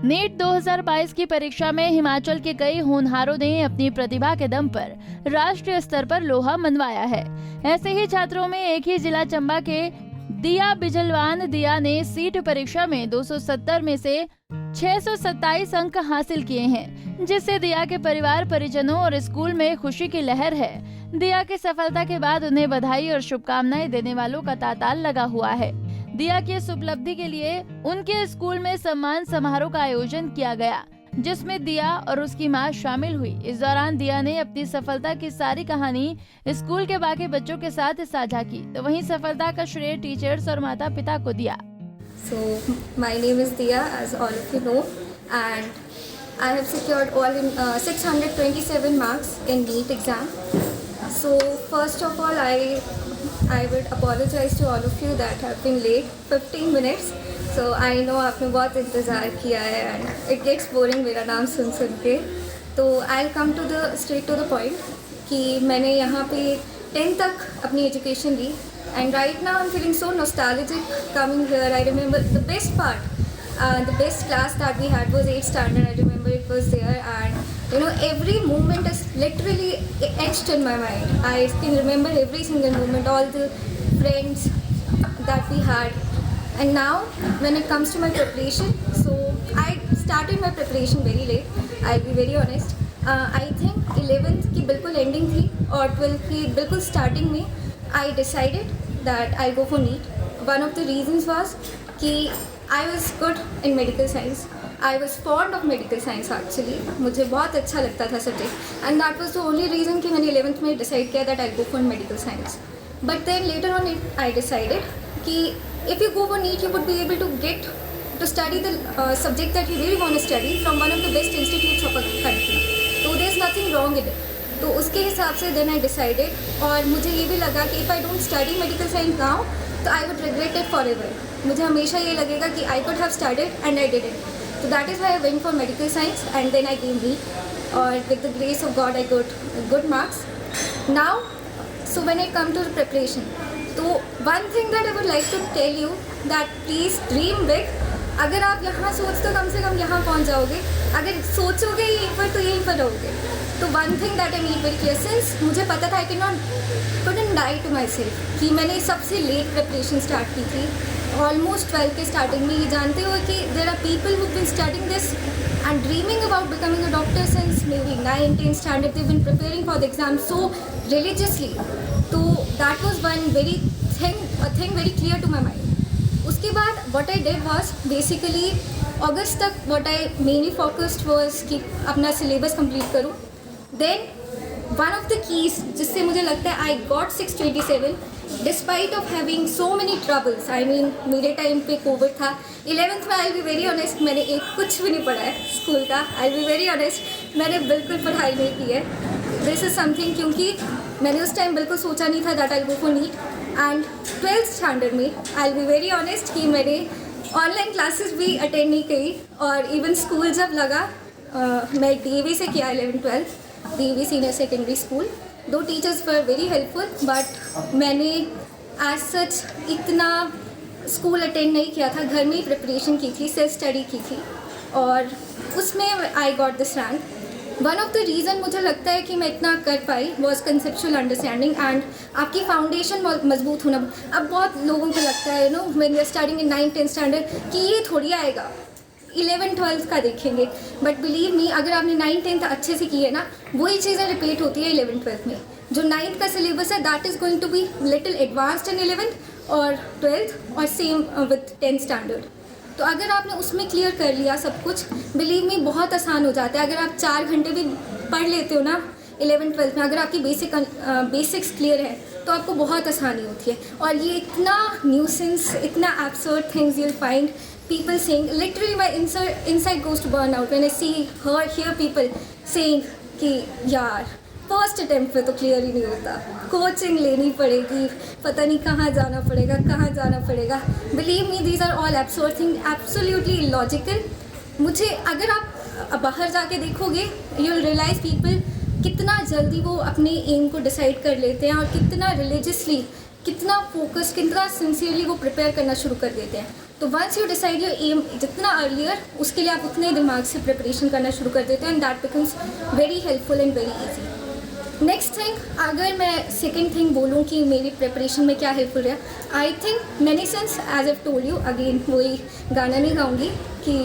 NEET 2022 की परीक्षा में हिमाचल के कई होनहारों ने अपनी प्रतिभा के दम पर राष्ट्रीय स्तर पर लोहा मनवाया है। ऐसे ही छात्रों में एक ही जिला चंबा के दिया बिजलवान दिया ने सीट परीक्षा में 270 में से 627 अंक हासिल किए हैं, जिससे दिया के परिवार परिजनों और स्कूल में खुशी की लहर है। दिया की सफलता के बाद उन्हें बधाई और शुभकामनाएं देने वालों का तांता लगा हुआ है। दिया की इस उपलब्धि के लिए उनके स्कूल में सम्मान समारोह का आयोजन किया गया, जिसमें दिया और उसकी मां शामिल हुई। इस दौरान दिया ने अपनी सफलता की सारी कहानी स्कूल के बाकी बच्चों के साथ साझा की, तो वहीं सफलता का श्रेय टीचर्स और माता पिता को दिया। So my name is Diya, as all of you know, and I have secured all in 627 marks in NEET exam. So first of all, I would apologize to all of you that have been late 15 minutes. So I know आपने बहुत इंतज़ार किया है and it gets boring मेरा नाम सुन के। तो I'll come to the straight to the point कि मैंने यहाँ पे 10th तक अपनी एजुकेशन ली and right now I'm feeling so nostalgic coming here. I remember the best part, the best class that we had was 8th standard. I remember it was there and you know every moment is literally etched in my mind. I can remember every single moment, all the friends that we had. And now when it comes to my preparation, so I started my preparation very late, I'll be very honest. I think 11th की बिल्कुल ending थी और 12th की बिल्कुल starting में I decided that I'll go for NEET. One of the reasons was कि I was good in medical science. I was fond of medical science actually. मुझे बहुत अच्छा लगता था subject and that was the only reason कि मैंने 11th में decide किया that I'll go for medical science. But then later on I decided कि if you go for NEET you would be able to get to study the subject that you really want to study from one of the best institutes of a country. So there's nothing wrong in it. तो उसके हिसाब से then I decided और मुझे ये भी लगा कि if I don't study medical science now तो I would regret it forever. मुझे हमेशा ये लगेगा कि I could have studied and I didn't. So that is why I went for medical science and then I gave NEET और with the grace of God I got good marks. Now, so when it comes to the preparation, तो one thing that I would like to tell you that please dream big. अगर आप यहाँ सोचते हो कम से कम यहाँ पहुँच जाओगे, अगर सोचोगे यहीं पर तो यहीं पर रहोगे। तो one thing that I mean very clear, since मुझे पता था आई couldn't lie to myself कि मैंने सबसे लेट प्रिपरेशन स्टार्ट की थी, ऑलमोस्ट 12 के स्टार्टिंग में। ये जानते हो कि there are people who been studying this and dreaming about becoming a doctor since maybe 9-10 standard. They've been preparing for the exam so religiously. So that was one very thing very clear to my mind. उसके बाद what I did was basically अगस्त तक what I mainly focused was कि अपना syllabus complete करूँ. Then one of the keys जिससे मुझे लगता है I got 627 despite of having so many troubles. I mean मेरे टाइम पे कोविड था, 11th में I'll be very honest मैंने कुछ भी नहीं पढ़ा है स्कूल का. I'll be very honest मैंने बिल्कुल पढ़ाई नहीं की है. This is something क्योंकि मैंने उस टाइम बिल्कुल सोचा नहीं था that I'll go for NEET. And 12th standard में I'll be very honest कि मैंने ऑनलाइन क्लासेस भी अटेंड नहीं की और इवन स्कूल जब लगा मैं DAV से किया 11-12 DAV सीनियर सेकेंडरी स्कूल. दो teachers were very helpful but मैंने एज सच इतना स्कूल अटेंड नहीं किया था, घर में ही प्रिपरेशन की थी, सेल्फ स्टडी की थी और उसमें I got this rank. One of the reason मुझे लगता है कि मैं इतना कर पाई वॉज कंसेप्चुअल अंडरस्टैंडिंग एंड आपकी फाउंडेशन मजबूत होना. अब बहुत लोगों को लगता है no when we are starting in 9-10 standard कि ये थोड़ी आएगा, 11-12 का देखेंगे. बट बिलीव मी अगर आपने 9-10 अच्छे से किए ना वही चीज़ें रिपीट होती है 11-12 में. जो 9th का सिलेबस है that is going to be little advanced in 11th और 12th और सेम विथ 10th स्टैंडर्ड. तो अगर आपने उसमें क्लियर कर लिया सब कुछ, बिलीव मी बहुत आसान हो जाता है. अगर आप 4 घंटे भी पढ़ लेते हो ना 11-12 में, अगर आपकी बेसिक्स क्लियर है तो आपको बहुत आसानी होती है. और ये इतना न्यूसेंस, इतना absurd things you will find people saying, literally my inside goes to burn out when I hear people saying कि यार फर्स्ट अटेम्प्ट पे तो क्लियर ही नहीं होता, कोचिंग लेनी पड़ेगी, पता नहीं कहाँ जाना पड़ेगा. Believe me these are all absurd thing, absolutely illogical. मुझे अगर आप बाहर जाके देखोगे यू विल रियलाइज पीपल कितना जल्दी वो अपने एम को डिसाइड कर लेते हैं और कितना रिलीजियसली कितना फोकस, कितना सिंसियरली वो प्रिपेयर करना शुरू कर देते हैं। तो once you decide your aim जितना अर्लियर, उसके लिए आप उतने दिमाग से प्रिपरेशन करना शुरू कर देते हैं, and that becomes very helpful and very easy. Next thing, अगर मैं सेकेंड थिंग बोलूँ कि मेरी प्रिपरेशन में क्या हेल्पफुल रहा, I think many since as I've told you, again वही गाना नहीं गाऊंगी कि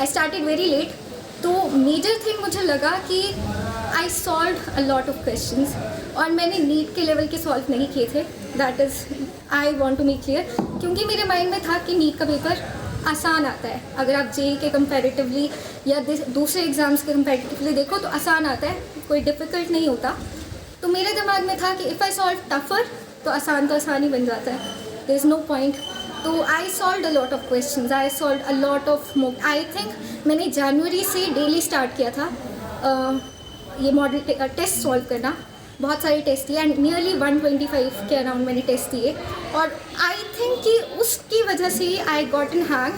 आई स्टार्टेड वेरी लेट। तो मेजर थिंग मुझे लगा कि I solve a lot of questions, और मैंने नीट के लेवल के सॉल्व नहीं किए थे, that is I want to make clear, क्योंकि मेरे माइंड में था कि नीट का पेपर आसान आता है। अगर आप जेई के कंपैरेटिवली या दूसरे एग्ज़ाम्स के कंपैरेटिवली देखो तो आसान आता है, कोई डिफ़िकल्ट नहीं होता। तो मेरे दिमाग में था कि इफ़ आई सॉल्व टफर तो आसान ही बन जाता है, देयर इज़ नो पॉइंट। तो I solve a lot of questions, I solve a lot of mock. I think मैंने जनवरी से डेली स्टार्ट किया था ये मॉडल टेस्ट सॉल्व करना, बहुत सारे टेस्ट दिए, एंड नियरली 125 के अराउंड मैंने टेस्ट दिए। और आई थिंक कि उसकी वजह से आई गॉट इन हैंग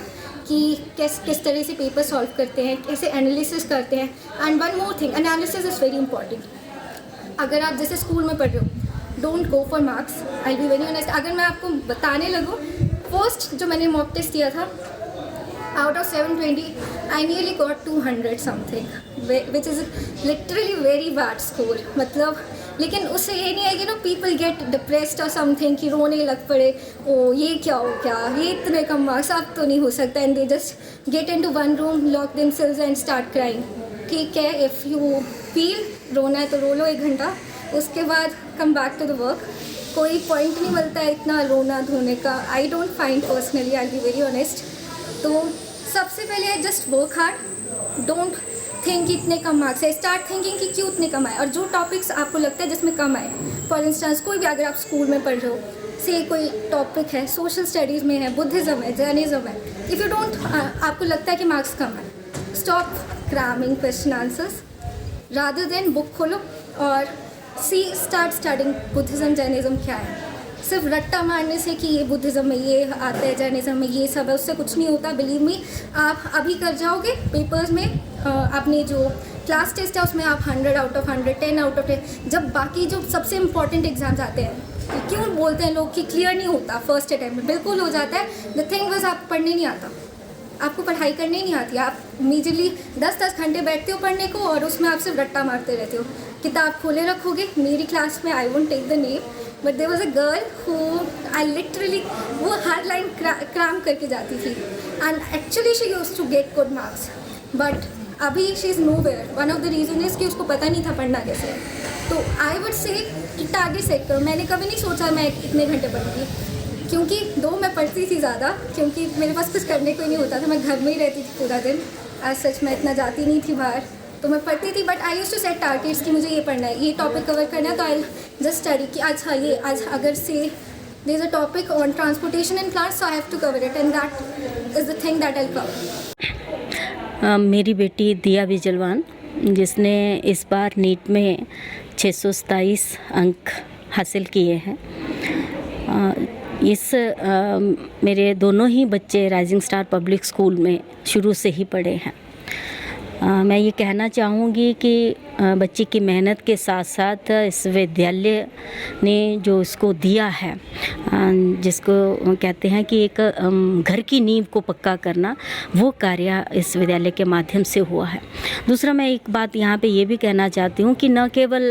कि किस तरह से पेपर सॉल्व करते हैं, कैसे एनालिसिस करते हैं। And one more thing, analysis is very important. अगर आप जैसे स्कूल में पढ़ रहे हो, don't go for marks, I be very honest. अगर मैं आपको बताने लगूँ, फर्स्ट जो मैंने मॉक टेस्ट दिया था, out of 720 I nearly got 200 something, which is literally very bad score। मतलब लेकिन उससे ये नहीं है कि नो पीपल गेट डिप्रेस्ड और समथिंग कि रोने लग पड़े, ओ ये क्या हो गया, ये इतने कम मार्क्स, अब तो नहीं हो सकता, and they just get into one room, lock themselves and start crying. ठीक है, इफ़ यू फील रोना है तो रो लो 1 घंटा, उसके बाद come back to the work. कोई पॉइंट नहीं मिलता है इतना रोना धोने का, I don't find personally, I be very honest. तो सबसे पहले just work hard, don't think इतने कम मार्क्स है, स्टार्ट थिंकिंग कि क्यों इतने कम आए, और जो टॉपिक्स आपको लगता है जिसमें कम आए, फॉर इंस्टेंस कोई भी अगर आप स्कूल में पढ़ रहे हो, से कोई टॉपिक है, सोशल स्टडीज़ में है, बुद्धिज़्म है, जैनिज़्म है, इफ़ यू डोंट आपको लगता है कि मार्क्स कम है, stop cramming question answers, rather than book खोलो और स्टार्ट स्टडिंग बुद्धिज़्म, जैनिज़्म क्या है। सिर्फ रट्टा मारने से कि ये बुद्धिज़्म में ये आता है, जैनिज़्म में ये सब है, उससे कुछ नहीं होता। बिलीव मी, आप अभी कर जाओगे पेपर्स में, अपने जो क्लास टेस्ट है उसमें आप 100 आउट ऑफ 100, 10 आउट ऑफ 10, जब बाकी जो सबसे इंपॉर्टेंट एग्जाम्स आते हैं, क्यों बोलते हैं लोग कि क्लियर नहीं होता फर्स्ट अटैम्प्ट में, बिल्कुल हो जाता है। द थिंग वाज आप पढ़ने नहीं आता, आपको पढ़ाई करने नहीं आती, आप इमीजिएटली 10-10 घंटे बैठते हो पढ़ने को, और उसमें आप सिर्फ रट्टा मारते रहते हो, किताब खोले रखोगे। मेरी क्लास में, I won't take the name, but there was a girl who I literally, वो हर लाइन क्राम करके जाती थी, and actually she used to get good marks, but अभी she is nowhere. One of the reason is कि उसको पता नहीं था पढ़ना कैसे है। तो आई वुड से कि टारगेट सेट करो। मैंने कभी नहीं सोचा मैं इतने घंटे पढ़ूंगी, क्योंकि मैं पढ़ती थी ज़्यादा, क्योंकि मेरे पास कुछ करने को ही नहीं होता था, मैं घर में ही रहती थी पूरा दिन, आज सच मैं इतना जाती नहीं थी बाहर, तो मैं पढ़ती थी। But I used to set targets कि मुझे ये पढ़ना है, ये टॉपिक कवर करना है, तो आई जस्ट स्टडी कि अच्छा ये आज अगर से there is a topic on transportation in plants, so I have to cover it, and that is the thing that I cover. मेरी बेटी दिया बिजलवान, जिसने इस बार नीट में 627 अंक हासिल किए हैं। मेरे दोनों ही बच्चे राइजिंग स्टार पब्लिक स्कूल में शुरू से ही पढ़े हैं। मैं ये कहना चाहूँगी कि बच्ची की मेहनत के साथ साथ इस विद्यालय ने जो इसको दिया है, जिसको कहते हैं कि एक घर की नींव को पक्का करना, वो कार्य इस विद्यालय के माध्यम से हुआ है। दूसरा, मैं एक बात यहाँ पे ये भी कहना चाहती हूँ कि न केवल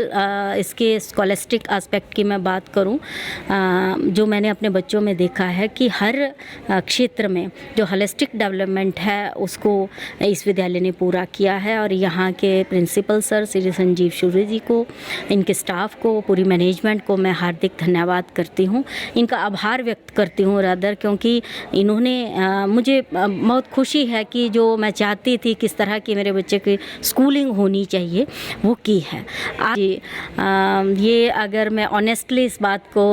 इसके स्कॉलस्टिक एस्पेक्ट की मैं बात करूँ, जो मैंने अपने बच्चों में देखा है कि हर क्षेत्र में जो होलिस्टिक डेवलपमेंट है उसको इस विद्यालय ने पूरा किया है। और यहाँ के प्रिंसिपल सर श्री संजीव सूर्य जी को, इनके स्टाफ को, पूरी मैनेजमेंट को मैं हार्दिक धन्यवाद करती हूँ, इनका आभार व्यक्त करती हूँ रादर, क्योंकि इन्होंने मुझे बहुत खुशी है कि जो मैं चाहती थी किस तरह की मेरे बच्चे की स्कूलिंग होनी चाहिए वो की है। आज ये अगर मैं ऑनेस्टली इस बात को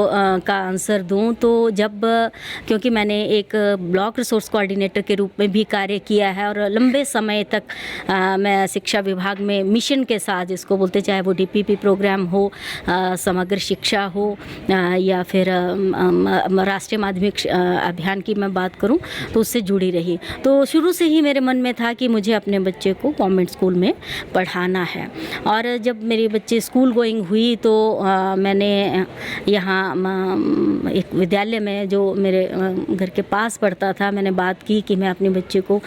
का आंसर दूँ तो क्योंकि मैंने एक ब्लॉक रिसोर्स कोऑर्डिनेटर के रूप में भी कार्य किया है और लंबे समय तक मैं शिक्षा विभाग में मिशन के साथ साथ जिसको बोलते, चाहे वो DPP प्रोग्राम हो, समग्र शिक्षा हो, या फिर राष्ट्रीय माध्यमिक अभियान की मैं बात करूं तो उससे जुड़ी रही। तो शुरू से ही मेरे मन में था कि मुझे अपने बच्चे को गवर्नमेंट स्कूल में पढ़ाना है। और जब मेरी बच्चे स्कूल गोइंग हुई तो मैंने यहाँ एक विद्यालय में जो मेरे घर के पास पढ़ता था, मैंने बात की कि मैं अपने बच्चे को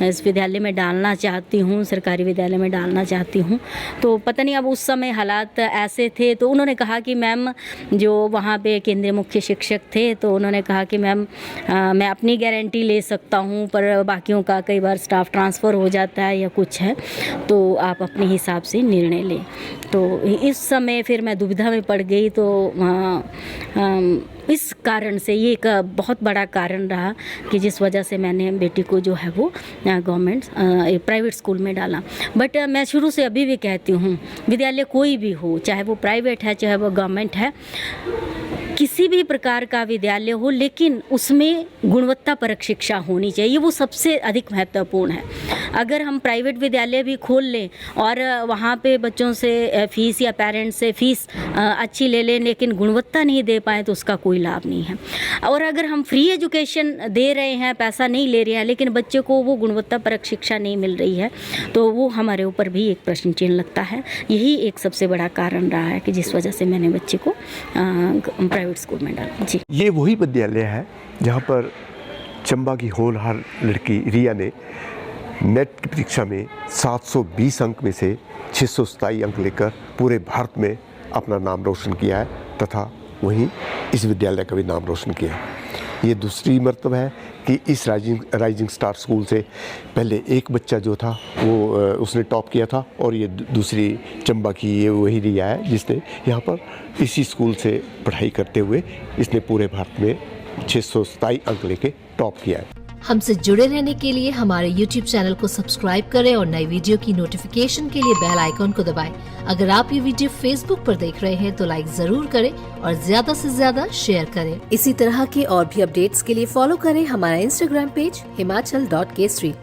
इस विद्यालय में डालना चाहती हूँ, सरकारी विद्यालय में डालना चाहती हूँ। तो पता नहीं अब उस समय हालात ऐसे थे, तो उन्होंने कहा कि मैम, जो वहाँ पे केंद्रीय मुख्य शिक्षक थे, तो उन्होंने कहा कि मैम मैं अपनी गारंटी ले सकता हूँ, पर बाकियों का कई बार स्टाफ ट्रांसफ़र हो जाता है या कुछ है, तो आप अपने हिसाब से निर्णय लें। तो इस समय फिर मैं दुविधा में पड़ गई। तो इस कारण से ये एक बहुत बड़ा कारण रहा कि जिस वजह से मैंने बेटी को जो है वो गवर्नमेंट प्राइवेट स्कूल में डाला। बट मैं शुरू से अभी भी कहती हूँ, विद्यालय कोई भी हो, चाहे वो प्राइवेट है चाहे वो गवर्नमेंट है, किसी भी प्रकार का विद्यालय हो, लेकिन उसमें गुणवत्तापरक शिक्षा होनी चाहिए, वो सबसे अधिक महत्वपूर्ण है। अगर हम प्राइवेट विद्यालय भी खोल लें और वहाँ पे बच्चों से फ़ीस या पेरेंट्स से फ़ीस अच्छी ले लें, लेकिन गुणवत्ता नहीं दे पाएँ तो उसका कोई लाभ नहीं है। और अगर हम फ्री एजुकेशन दे रहे हैं, पैसा नहीं ले रहे हैं, लेकिन बच्चे को वो गुणवत्तापरक शिक्षा नहीं मिल रही है, तो वो हमारे ऊपर भी एक प्रश्न चिन्ह लगता है। यही एक सबसे बड़ा कारण रहा है कि जिस वजह से मैंने बच्चे को प्राइवेट स्कूल में डाला। जी, ये वही विद्यालय है जहाँ पर चंबा की होनहार लड़की रिया ने नेट की परीक्षा में 720 अंक में से 627 अंक लेकर पूरे भारत में अपना नाम रोशन किया है, तथा वहीं इस विद्यालय का भी नाम रोशन किया है। ये दूसरी मर्तबा है कि इस राइजिंग स्टार स्कूल से पहले एक बच्चा जो था वो उसने टॉप किया था, और ये दूसरी चंबा की ये वही रिया है जिसने यहाँ पर इसी स्कूल से पढ़ाई करते हुए इसने पूरे भारत में 627 अंक लेके टॉप किया है। हमसे जुड़े रहने के लिए हमारे YouTube चैनल को सब्सक्राइब करें और नई वीडियो की नोटिफिकेशन के लिए बेल आइकॉन को दबाएं। अगर आप ये वीडियो Facebook पर देख रहे हैं तो लाइक जरूर करें और ज्यादा से ज्यादा शेयर करें। इसी तरह के और भी अपडेट्स के लिए फॉलो करें हमारा Instagram पेज himachal.k3।